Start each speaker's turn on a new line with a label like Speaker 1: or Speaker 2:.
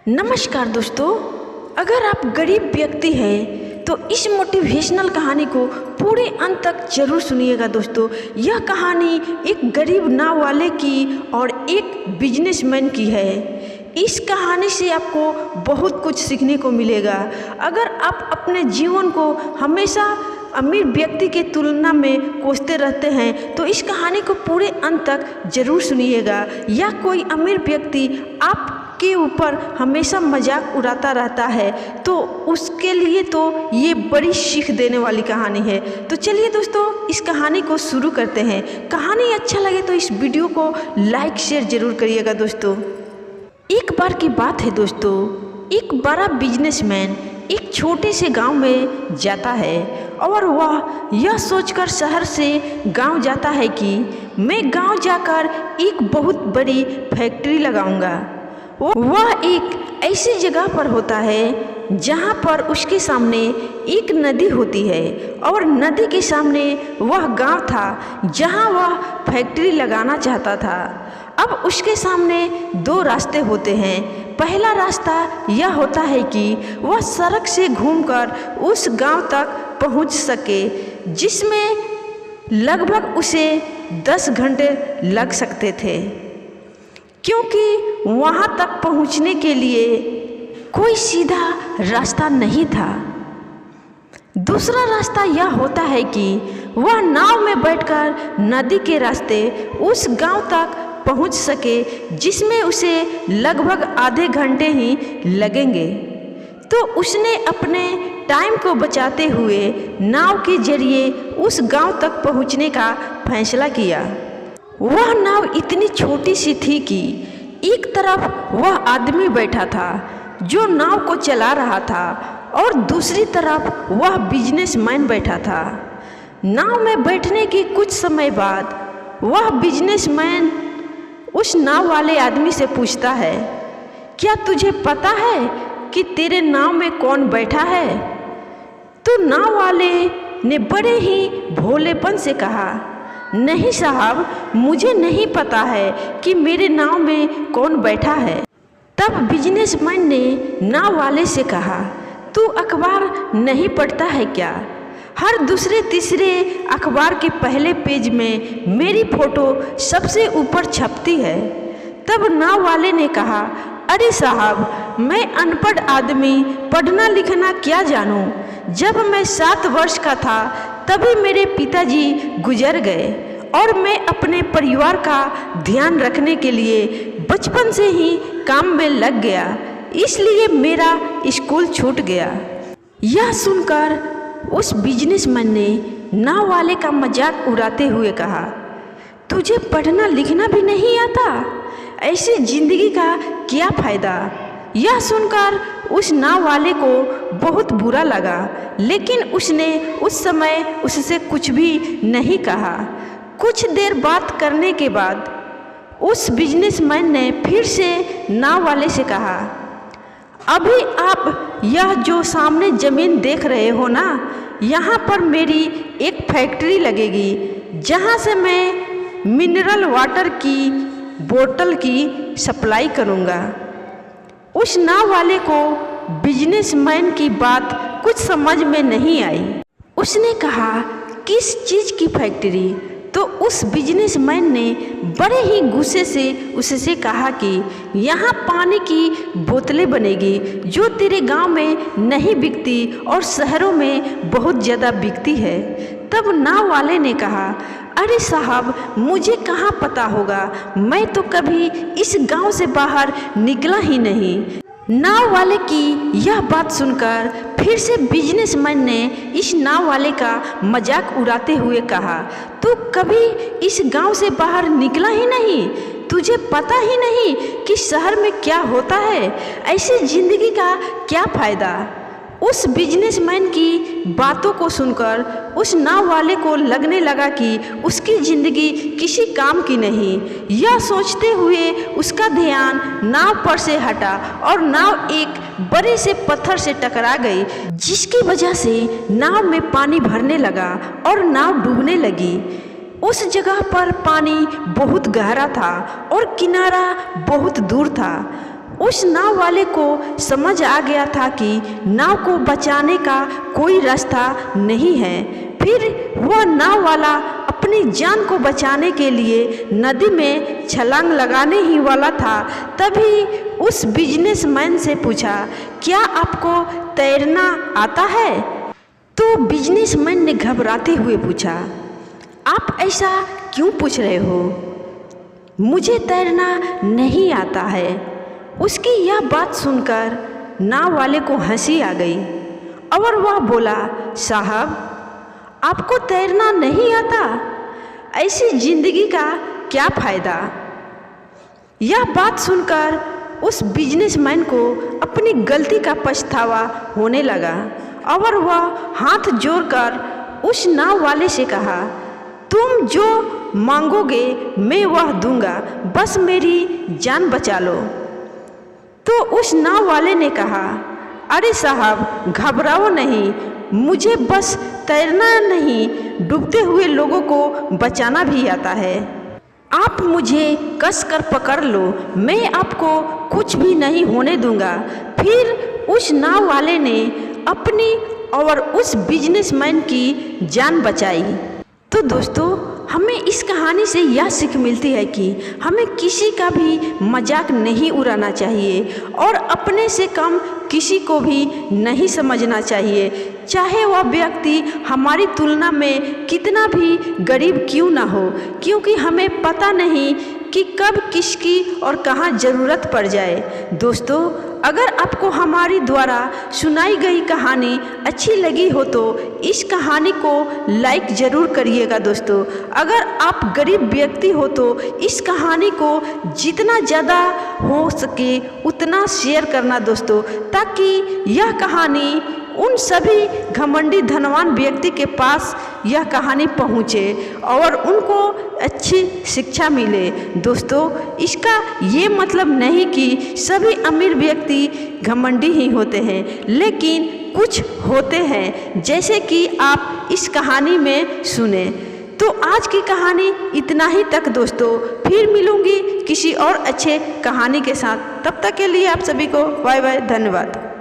Speaker 1: नमस्कार दोस्तों, अगर आप गरीब व्यक्ति हैं तो इस मोटिवेशनल कहानी को पूरे अंत तक जरूर सुनिएगा। दोस्तों, यह कहानी एक गरीब नाव वाले की और एक बिजनेसमैन की है। इस कहानी से आपको बहुत कुछ सीखने को मिलेगा। अगर आप अपने जीवन को हमेशा अमीर व्यक्ति के तुलना में कोसते रहते हैं तो इस कहानी को पूरे अंत तक जरूर सुनिएगा। या कोई अमीर व्यक्ति आपके ऊपर हमेशा मजाक उड़ाता रहता है तो उसके लिए तो ये बड़ी सीख देने वाली कहानी है। तो चलिए दोस्तों, इस कहानी को शुरू करते हैं। कहानी अच्छा लगे तो इस वीडियो को लाइक शेयर जरूर करिएगा। दोस्तों, एक बार की बात है दोस्तों, एक बड़ा बिजनेसमैन एक छोटे से गांव में जाता है और वह यह सोचकर शहर से गांव जाता है कि मैं गांव जाकर एक बहुत बड़ी फैक्ट्री लगाऊंगा। वह एक ऐसी जगह पर होता है जहां पर उसके सामने एक नदी होती है और नदी के सामने वह गांव था जहां वह फैक्ट्री लगाना चाहता था। अब उसके सामने दो रास्ते होते हैं। पहला रास्ता यह होता है कि वह सड़क से घूमकर उस गांव तक पहुंच सके, जिसमें लगभग उसे 10 घंटे लग सकते थे, क्योंकि वहां तक पहुंचने के लिए कोई सीधा रास्ता नहीं था। दूसरा रास्ता यह होता है कि वह नाव में बैठकर नदी के रास्ते उस गांव तक पहुंच सके, जिसमें उसे लगभग आधे घंटे ही लगेंगे। तो उसने अपने टाइम को बचाते हुए नाव के जरिए उस गांव तक पहुंचने का फैसला किया। वह नाव इतनी छोटी सी थी कि एक तरफ वह आदमी बैठा था जो नाव को चला रहा था और दूसरी तरफ वह बिजनेसमैन बैठा था। नाव में बैठने के कुछ समय बाद वह बिजनेसमैन उस नाव वाले आदमी से पूछता है, क्या तुझे पता है कि तेरे नाव में कौन बैठा है? तो नाव वाले ने बड़े ही भोलेपन से कहा, नहीं साहब, मुझे नहीं पता है कि मेरे नाव में कौन बैठा है। तब बिजनेसमैन ने नाव वाले से कहा, तू अखबार नहीं पढ़ता है क्या? हर दूसरे तीसरे अखबार के पहले पेज में मेरी फोटो सबसे ऊपर छपती है। तब नाव वाले ने कहा, अरे साहब, मैं अनपढ़ आदमी पढ़ना लिखना क्या जानूं? जब मैं 7 वर्ष का था तभी मेरे पिताजी गुजर गए और मैं अपने परिवार का ध्यान रखने के लिए बचपन से ही काम में लग गया, इसलिए मेरा स्कूल छूट गया। यह सुनकर उस बिजनेसमैन ने नाव वाले का मजाक उड़ाते हुए कहा, तुझे पढ़ना लिखना भी नहीं आता? ऐसी जिंदगी का क्या फायदा? यह सुनकर उस नाव वाले को बहुत बुरा लगा, लेकिन उसने उस समय उससे कुछ भी नहीं कहा। कुछ देर बात करने के बाद उस बिजनेसमैन ने फिर से नाव वाले से कहा, अभी आप यह जो सामने ज़मीन देख रहे हो ना, यहाँ पर मेरी एक फैक्ट्री लगेगी जहाँ से मैं मिनरल वाटर की बोतल की सप्लाई करूँगा। उस नाव वाले को बिजनेसमैन की बात कुछ समझ में नहीं आई। उसने कहा, किस चीज़ की फैक्ट्री? तो उस बिजनेसमैन ने बड़े ही गुस्से से उससे कहा कि यहाँ पानी की बोतलें बनेगी जो तेरे गांव में नहीं बिकती और शहरों में बहुत ज़्यादा बिकती है। तब नाव वाले ने कहा, अरे साहब, मुझे कहाँ पता होगा, मैं तो कभी इस गांव से बाहर निकला ही नहीं। नाव वाले की यह बात सुनकर फिर से बिजनेसमैन ने इस नाव वाले का मजाक उड़ाते हुए कहा, तू कभी इस गांव से बाहर निकला ही नहीं? तुझे पता ही नहीं कि शहर में क्या होता है? ऐसी जिंदगी का क्या फ़ायदा? उस बिजनेसमैन की बातों को सुनकर उस नाव वाले को लगने लगा कि उसकी ज़िंदगी किसी काम की नहीं। यह सोचते हुए उसका ध्यान नाव पर से हटा और नाव एक बड़े से पत्थर से टकरा गई, जिसकी वजह से नाव में पानी भरने लगा और नाव डूबने लगी। उस जगह पर पानी बहुत गहरा था और किनारा बहुत दूर था। उस नाव वाले को समझ आ गया था कि नाव को बचाने का कोई रास्ता नहीं है। फिर वह नाव वाला अपनी जान को बचाने के लिए नदी में छलांग लगाने ही वाला था। तभी उस बिजनेसमैन से पूछा, क्या आपको तैरना आता है? तो बिजनेसमैन ने घबराते हुए पूछा, आप ऐसा क्यों पूछ रहे हो? मुझे तैरना नहीं आता है। उसकी यह बात सुनकर नाव वाले को हंसी आ गई और वह बोला, साहब आपको तैरना नहीं आता? ऐसी जिंदगी का क्या फ़ायदा? यह बात सुनकर उस बिजनेसमैन को अपनी गलती का पछतावा होने लगा और वह हाथ जोड़कर उस नाव वाले से कहा, तुम जो मांगोगे मैं वह दूंगा, बस मेरी जान बचा लो। तो उस नाव वाले ने कहा, अरे साहब घबराओ नहीं, मुझे बस तैरना नहीं डूबते हुए लोगों को बचाना भी आता है। आप मुझे कस कर पकड़ लो, मैं आपको कुछ भी नहीं होने दूंगा। फिर उस नाव वाले ने अपनी और उस बिजनेसमैन की जान बचाई। तो दोस्तों, हमें इस कहानी से यह सीख मिलती है कि हमें किसी का भी मजाक नहीं उड़ाना चाहिए और अपने से कम किसी को भी नहीं समझना चाहिए, चाहे वह व्यक्ति हमारी तुलना में कितना भी गरीब क्यों ना हो, क्योंकि हमें पता नहीं कि कब किसकी और कहाँ ज़रूरत पड़ जाए। दोस्तों, अगर आपको हमारी द्वारा सुनाई गई कहानी अच्छी लगी हो तो इस कहानी को लाइक ज़रूर करिएगा। दोस्तों, अगर आप गरीब व्यक्ति हो तो इस कहानी को जितना ज़्यादा हो सके उतना शेयर करना दोस्तों, ताकि यह कहानी उन सभी घमंडी धनवान व्यक्ति के पास यह कहानी पहुँचे और उनको अच्छी शिक्षा मिले। दोस्तों, इसका ये मतलब नहीं कि सभी अमीर व्यक्ति घमंडी ही होते हैं, लेकिन कुछ होते हैं जैसे कि आप इस कहानी में सुने। तो आज की कहानी इतना ही तक दोस्तों, फिर मिलूंगी किसी और अच्छे कहानी के साथ। तब तक के लिए आप सभी को बाय बाय, धन्यवाद।